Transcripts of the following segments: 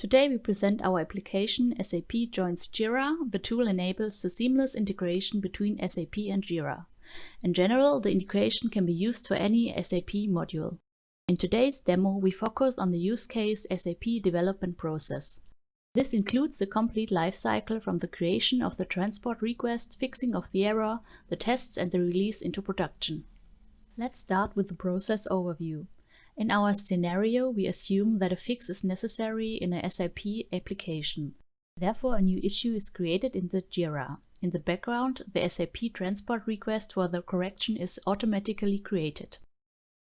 Today we present our application SAP Joins Jira. The tool enables the seamless integration between SAP and Jira. In general, the integration can be used for any SAP module. In today's demo, we focus on the use case SAP development process. This includes the complete lifecycle from the creation of the transport request, fixing of the error, the tests and the release into production. Let's start with the process overview. In our scenario, we assume that a fix is necessary in a SAP application. Therefore, a new issue is created in the Jira. In the background, the SAP transport request for the correction is automatically created.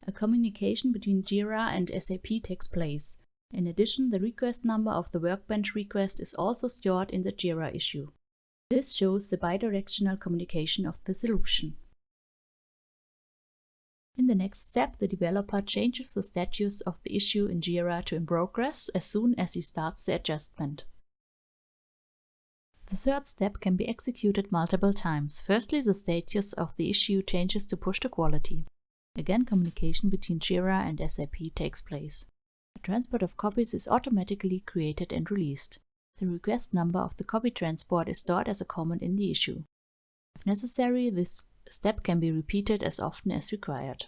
A communication between Jira and SAP takes place. In addition, the request number of the workbench request is also stored in the Jira issue. This shows the bidirectional communication of the solution. In the next step, the developer changes the status of the issue in Jira to in progress as soon as he starts the adjustment. The third step can be executed multiple times. Firstly, the status of the issue changes to push to quality. Again, communication between Jira and SAP takes place. The transport of copies is automatically created and released. The request number of the copy transport is stored as a comment in the issue. If necessary, this step can be repeated as often as required.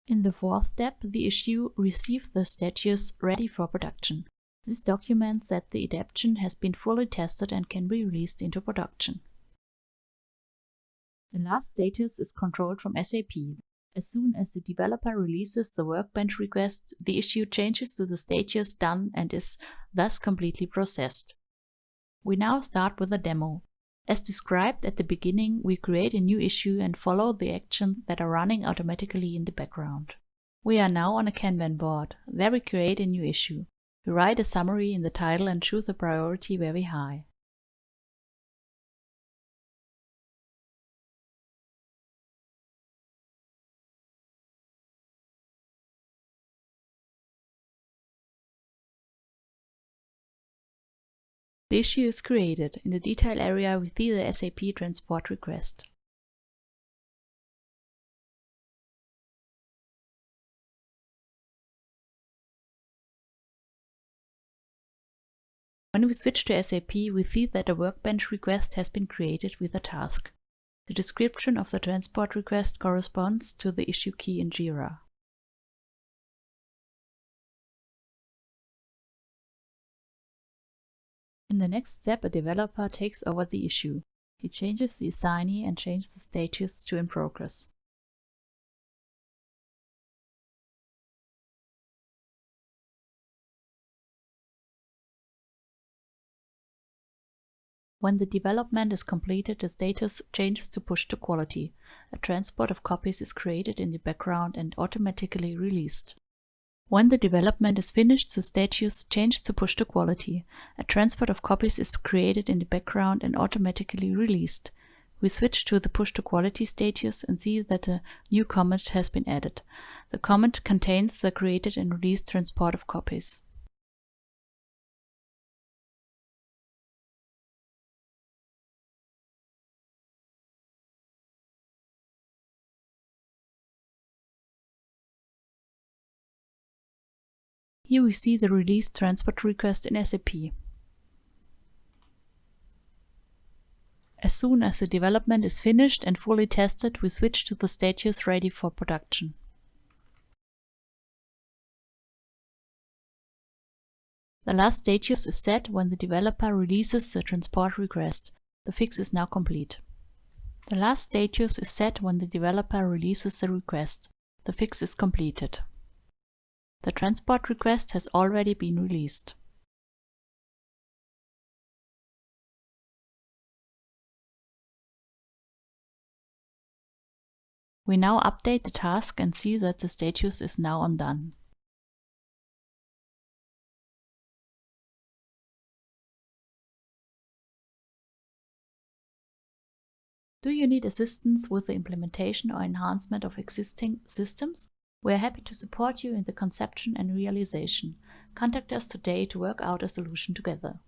In the fourth step, the issue received the status ready for production. This documents that the adaptation has been fully tested and can be released into production. The last status is controlled from SAP. As soon as the developer releases the workbench request, the issue changes to the status done and is thus completely processed. We now start with a demo. As described at the beginning, we create a new issue and follow the actions that are running automatically in the background. We are now on a Kanban board. There we create a new issue. We write a summary in the title and choose a priority very high. The issue is created. In the detail area, we see the SAP transport request. When we switch to SAP, we see that a workbench request has been created with a task. The description of the transport request corresponds to the issue key in Jira. In the next step, a developer takes over the issue. He changes the assignee and changes the status to in progress. When the development is completed, the status changes to push to quality. A transport of copies is created in the background and automatically released. When the development is finished, the status changes to push to quality. A transport of copies is created in the background and automatically released. We switch to the push to quality status and see that a new comment has been added. The comment contains the created and released transport of copies. Here we see the released transport request in SAP. As soon as the development is finished and fully tested, we switch to the status ready for production. The last status is set when the developer releases the transport request. The fix is now complete. The last status is set when the developer releases the request. The fix is completed. The transport request has already been released. We now update the task and see that the status is now on done. Do you need assistance with the implementation or enhancement of existing systems? We are happy to support you in the conception and realization. Contact us today to work out a solution together.